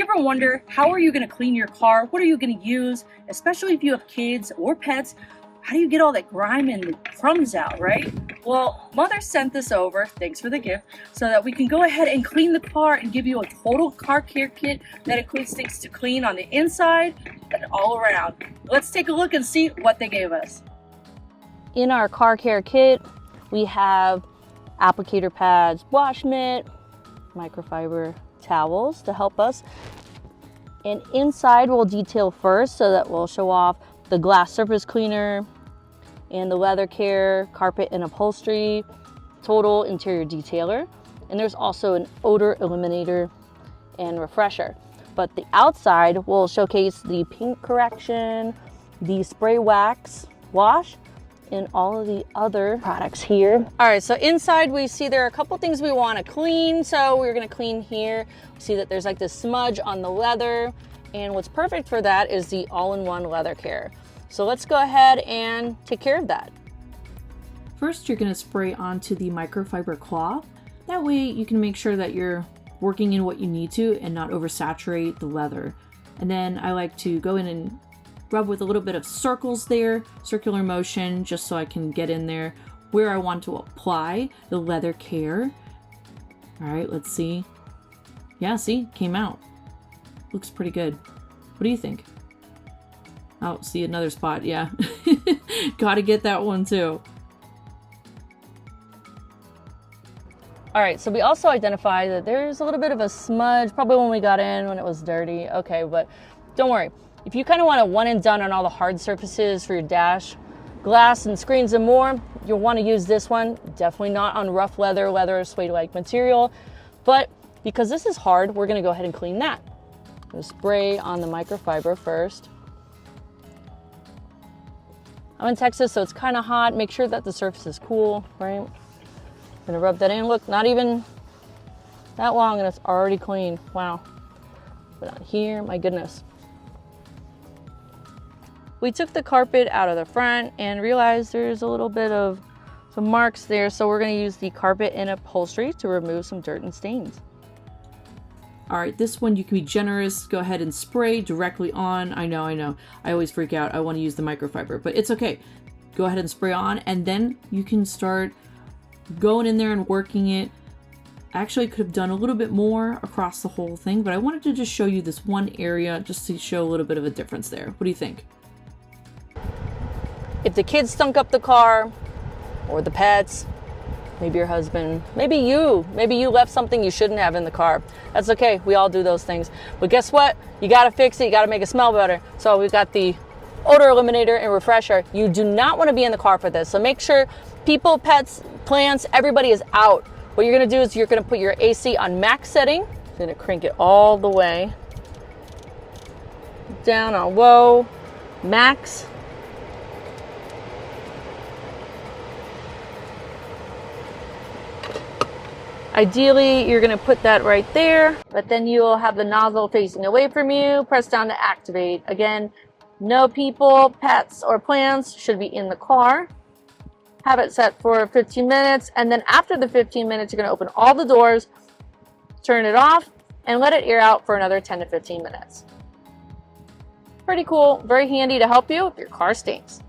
you ever wonder, how are you going to clean your car? What are you going to use? Especially if you have kids or pets, how do you get all that grime and the crumbs out, right? Well, Mother sent this over, thanks for the gift, so that we can go ahead and clean the car and give you a total car care kit that includes things to clean on the inside and all around. Let's take a look and see what they gave us. In our car care kit, we have applicator pads, wash mitt, microfiber towels to help us. And inside we'll detail first, so that we'll show off the glass surface cleaner and the leather care, carpet and upholstery, total interior detailer. And there's also an odor eliminator and refresher. But the outside will showcase the paint correction, the spray wax wash, and all of the other products here. All right, so inside we see there are a couple things we want to clean. So we're going to clean here. See that there's like this smudge on the leather, and what's perfect for that is the all-in-one leather care. So let's go ahead and take care of that. First, you're going to spray onto the microfiber cloth. That way you can make sure that you're working in what you need to and not oversaturate the leather. And then I like to go in and rub with a little bit of circles there, circular motion, just so I can get in there where I want to apply the leather care. All right, let's see. Yeah, see, came out. Looks pretty good. What do you think? Oh, see another spot, yeah. Gotta get that one too. All right, so we also identified that there's a little bit of a smudge, probably when we got in, when it was dirty. Okay, but don't worry. If you kind of want a one and done on all the hard surfaces for your dash, glass and screens and more, you'll want to use this one. Definitely not on rough leather or suede-like material. But because this is hard, we're going to go ahead and clean that. We'll spray on the microfiber first. I'm in Texas, so it's kind of hot. Make sure that the surface is cool, right? I'm going to rub that in. Look, not even that long and it's already clean. Wow. Put on here, my goodness. We took the carpet out of the front and realized there's a little bit of some marks there, so we're going to use the carpet and upholstery to remove some dirt and stains. All right, this one you can be generous. Go ahead and spray directly on. I know. I always freak out. I want to use the microfiber, but it's okay. Go ahead and spray on, and then you can start going in there and working it. I actually could have done a little bit more across the whole thing, but I wanted to just show you this one area just to show a little bit of a difference there. What do you think? If the kids stunk up the car, or the pets, maybe your husband, maybe you left something you shouldn't have in the car. That's okay, we all do those things. But guess what? You gotta fix it, you gotta make it smell better. So we've got the odor eliminator and refresher. You do not wanna be in the car for this. So make sure people, pets, plants, everybody is out. What you're gonna do is you're gonna put your AC on max setting. You're gonna crank it all the way down on low, max. Ideally, you're going to put that right there, but then you'll have the nozzle facing away from you. Press down to activate. Again, no people, pets, or plants should be in the car. Have it set for 15 minutes, and then after the 15 minutes, you're going to open all the doors, turn it off, and let it air out for another 10 to 15 minutes. Pretty cool, very handy to help you if your car stinks.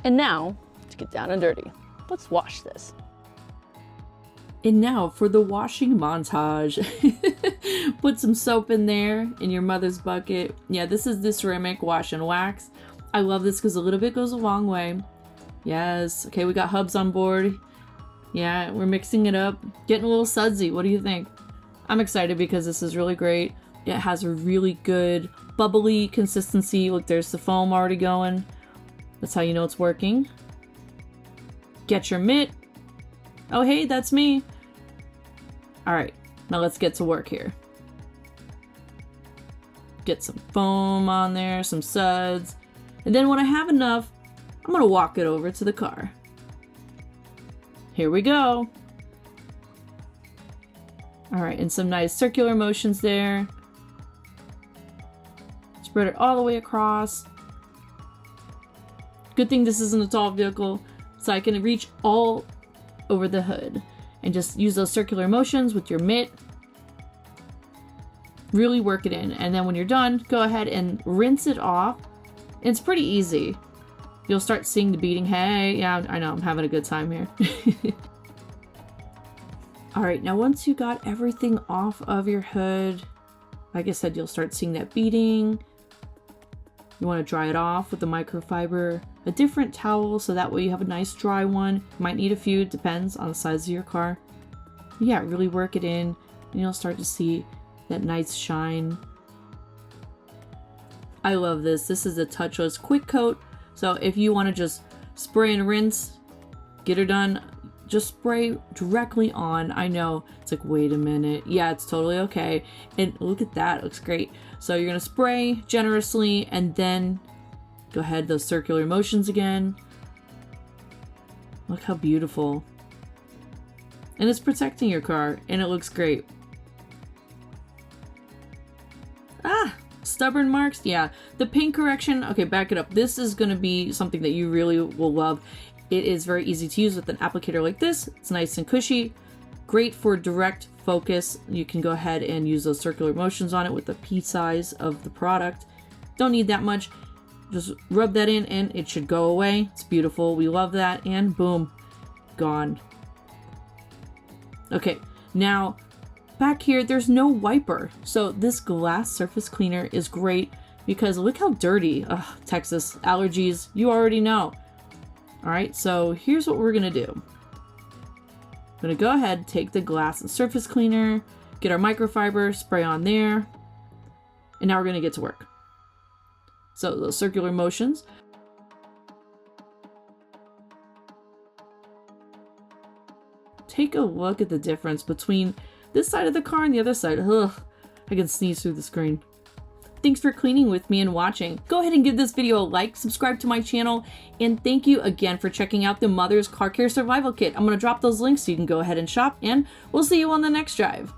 And now, to get down and dirty, let's wash this. And now for the washing montage. Put some soap in there in your mother's bucket. Yeah, this is the ceramic wash and wax. I love this because a little bit goes a long way. Yes. Okay, we got hubs on board. Yeah, we're mixing it up. Getting a little sudsy. What do you think? I'm excited because this is really great. It has a really good bubbly consistency. Look, there's the foam already going. That's how you know it's working. Get your mitt. Oh, hey, that's me. All right, now let's get to work here. Get some foam on there, some suds. And then when I have enough, I'm gonna walk it over to the car. Here we go. All right, and some nice circular motions there. Spread it all the way across. Good thing this isn't a tall vehicle, so I can reach all over the hood and just use those circular motions with your mitt. Really work it in. And then when you're done, go ahead and rinse it off. It's pretty easy. You'll start seeing the beading. Hey, yeah, I know, I'm having a good time here. All right, now once you got everything off of your hood, like I said, you'll start seeing that beading. You want to dry it off with the microfiber, a different towel, so that way you have a nice dry one. You might need a few, depends on the size of your car. Yeah, really work it in, and you'll start to see that nice shine. I love this. This is a touchless quick coat. So if you want to just spray and rinse, get her done, just spray directly on. I know it's like, wait a minute. Yeah, it's totally okay. And look at that, it looks great. So you're gonna spray generously and then go ahead, those circular motions again. Look how beautiful. And it's protecting your car and it looks great. Ah, stubborn marks. Yeah, the paint correction. Okay, back it up. This is gonna be something that you really will love. It is very easy to use with an applicator like this. It's nice and cushy. Great for direct focus. You can go ahead and use those circular motions on it with the pea size of the product. Don't need that much. Just rub that in and it should go away. It's beautiful. We love that. And boom, gone. Okay, now back here, there's no wiper. So this glass surface cleaner is great because look how dirty. Ugh, Texas, allergies, you already know. All right, so here's what we're gonna do. I'm gonna go ahead, take the glass and surface cleaner, get our microfiber, spray on there, and now we're gonna get to work. So those circular motions. Take a look at the difference between this side of the car and the other side. Ugh, I can sneeze through the screen. Thanks for cleaning with me and watching. Go ahead and give this video a like, subscribe to my channel, and thank you again for checking out the Mother's Car Care Survival Kit. I'm going to drop those links so you can go ahead and shop, and we'll see you on the next drive.